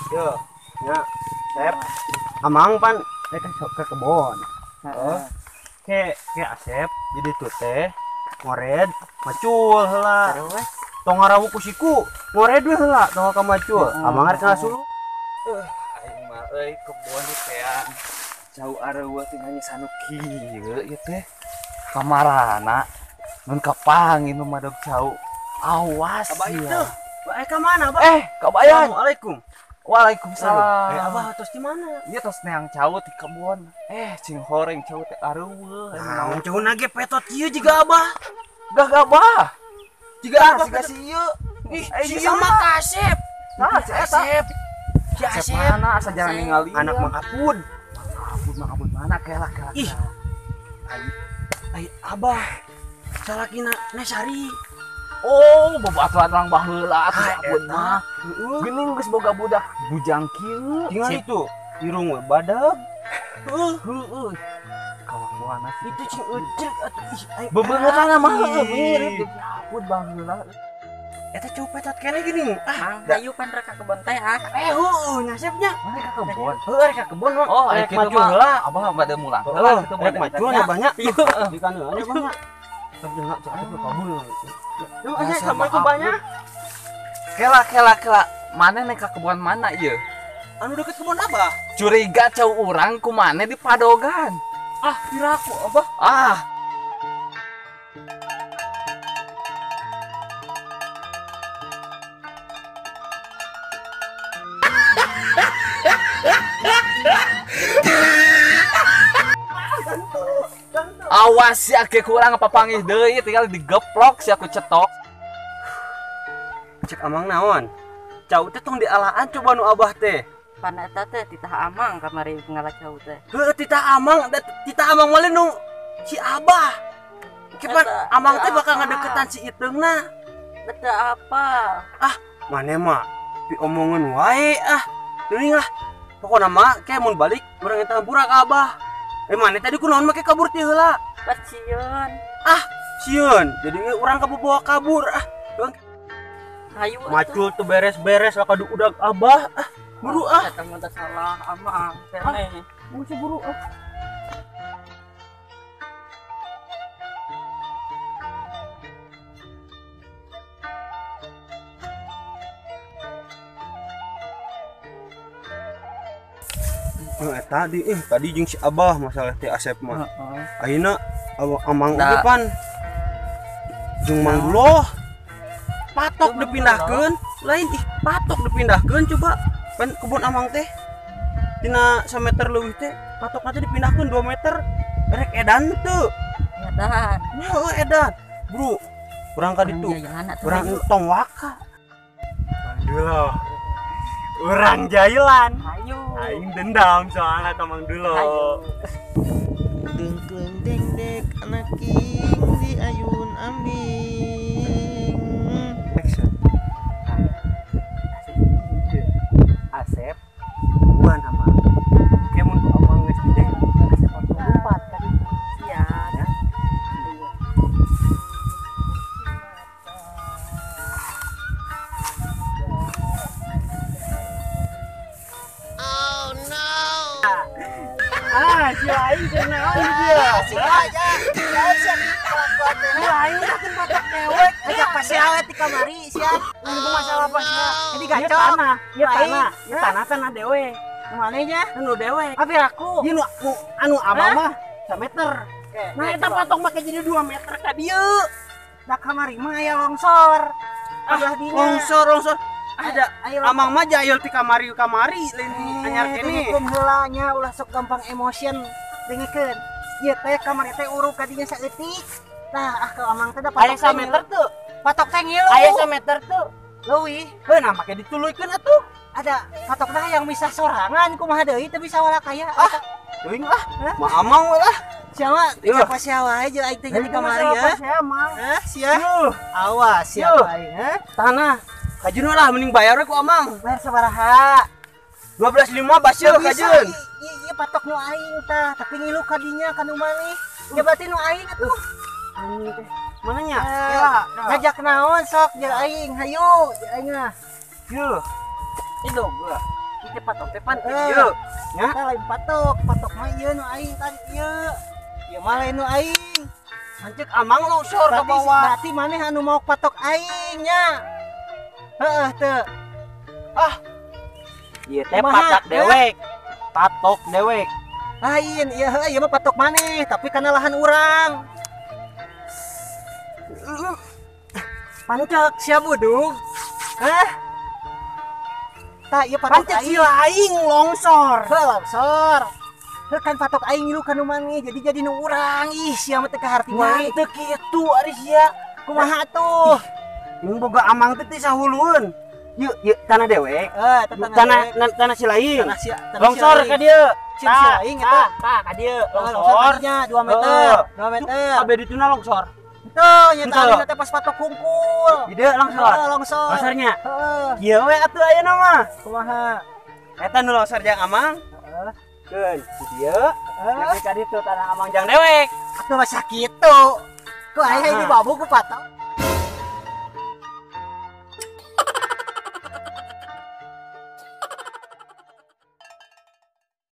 Yo, ya, Sep. Amang pan ke kebon. Heeh. Ke Asep jadi tuh teh ngored macul heula. Terus Tong ngarawu ku siku, ngored we heula tong ka macul. Amang arek ngasulu. aing mah euy kebon kayak jauh areueuh tinggal nya sanuki ieu teh. Kamarana mun kapang ini madog jauh. Awas Abah ya. itu. Bae ka mana, Abah? Kabayan. Assalamualaikum. Waalaikumsalam. Abah tos di mana? Ieu tos neang jauh di kebon. Cing horeng jauh teh areueuh. Nah, jauh nage petot ieu jiga Abah. Gagabah. Jiga Abah Siga si ieu. Ih, si si mah Kasep. Nah, si eta. Si Asep Asep. mana asa jangan ningali. Anak Mang Apun. Abun mana kelak. Ih. Ai Abah. Salakina Nesari. Oh, bobo aturan orang baheula atuh Ah, abun eta. mah. Heeh. Geuning geus boga budak bujang kieu. Tinggal itu irung we badag. Heueuh. Kalakuana sih. Itu cing ujek atuh ih ai. Bebeungeutana mah mirip Ih. jeung abun baheula. Eta copetot kene gini. Mang, hayu pan rek ka kebon teh ah. Heueuh nyasepnya. Mana ka kebon? Heueuh rek ka kebon mah. Oh, rek kitu maju mah. heula. Abah bade mulang. Heeh, Kitu rek maju nya banyak. Iya. Di kana nya banyak. Tapi enggak cak itu kabul. Lu Nah, aja sama sampai ke banyak. Kela. Mana nih ka kebon mana ieu? Anu deket kebon Abah. Curiga cau urang ku mana di padogan. Ah, piraku Abah. Ah, awas si ake kurang papangih deui tinggal digeplok si aku cetok. Cek amang naon? Cau teh tong dialaan coba nu Abah teh. Pan eta teh titah amang kamari ngalacau teh. Heueuh tita amang mah nu si Abah. Kipan Eta, amang teh eta bakal apa? ngadeketan si Iteungna. Beda apa? Mane mah diomongeun wae Teuing lah. Pokona mah kayak mun balik urang eta hampura ka Abah. Mane tadi kunaon make kabur ti heula? Pacieun. Sieun. Jadi urang kaboboa kabur Hayu Macul tuh beres-beres lah kadu udag Abah. Buru Eta mah teh salah amang. Keneh. Mesti buru tadi jeung si Abah masalah teh Asep mah. Ayeuna amang Da. depan jeung Mang Duloh patok dipindahkeun, lain patok dipindahkeun coba pan kebun amang teh tina 1 meter leuwih teh patok teh dipindahkeun 2 meter rek edan tuh. Edan. Heuh edan. Bro, urang ka ditu. Urang tong waka. Duloh. Urang jailan. Hayu. Aing dendam soalnya Mang Duloh. Dengkleng dengdek anak king di ayun ambing. Action. Asep buan sama kemun ku amang geus di deh Asep 44 tadi Siap. ya. Si Aing kenaon dia? Si Aing kan patok dewek. Ajak pasiawet di kamari siap. Ini masalah apa sih? Jadi Ieu gacor. tanah, ieu Aing. tanah, ieu tanah dewe. Kemana aja? Anu dewe. Tapi aku. Ieu anu abah mah 1 meter. Nah, eta coba. patok make jadi 2 meter ka dieu. Dak kamari mah aya longsor. Abah dinya. Longsor. Ada Ayo amang mah jahil ti kamari lain anyar kene. Tengikeun heula nya ulah sok gampang emotion. Tengikeun. Ieu teh kamari teh uruk kadinya saeutik. Nah, ke amang teh da Aya patok 1 meter tuh. Patok teh ngilu. Aya 1 meter tuh. leuwih. Heuh nah make dituluykeun atuh. Ada patok teh yang bisa sorangan kumaha deui teu bisa walakaya. Teuing lah. Mah amang we lah. Siapa? Iya. Siapa siapa aja aing teh jadi kamari ya. Hah? Sia? Yuh, Awas siapa aing, ha? tanah. Kajun lah mending bayar we ku amang. Bayar sabaraha? 12.5 baseul kajun. Iya patok nu aing tah, tapi ngilu kadinya ka nu maneh. Ya berarti nu aing atuh. Anjing teh. Mananya? Ngajak naon sok jeung aing, hayu jeung aing mah. Yuh. Itu gua. Kita patok tepan Eh. ieu. Nya. Tah lain patok mah ieu nu aing tadi ieu. Ieu mah lain nu aing. Hancik amang longsor ke bawah. Berarti maneh anu mau patok aing nya. Heeh teu. Ieu teh Kumaha, patak dewek. Patok dewek. Lain ieu heuh ieu mah patok maneh tapi kana lahan urang. Pancek sia budug. Hah? Tah ieu patok Pancek si aing. laing longsor. Heuh longsor. Heuh kan patok aing lu kanu maneh jadi nu urang. Ih sia mah teh kaharti wae. Teu kitu ari sia. Kumaha tuh? Ini boga amang teh ti sahuluan. Yuk tanah dewek. Tanah si laing. Longsor ka dieu. Si laing eta. Tah ka dieu Longsor longsor. 2 meter. 2 meter. Kabeh dituna longsor. Tuh, nya Henteu. tadi teh pas patok hungkul. Di dieu longsor. Longsor. Longsornya. Heeh. Kieu we atuh ayeuna mah. Kumaha? Eta nu longsor jang amang. Heeh. Keun, di dieu. Heeh. Nepi ka ditu tanah amang jang dewek. Atuh mah sakitu. Ku aya di babu ku patok.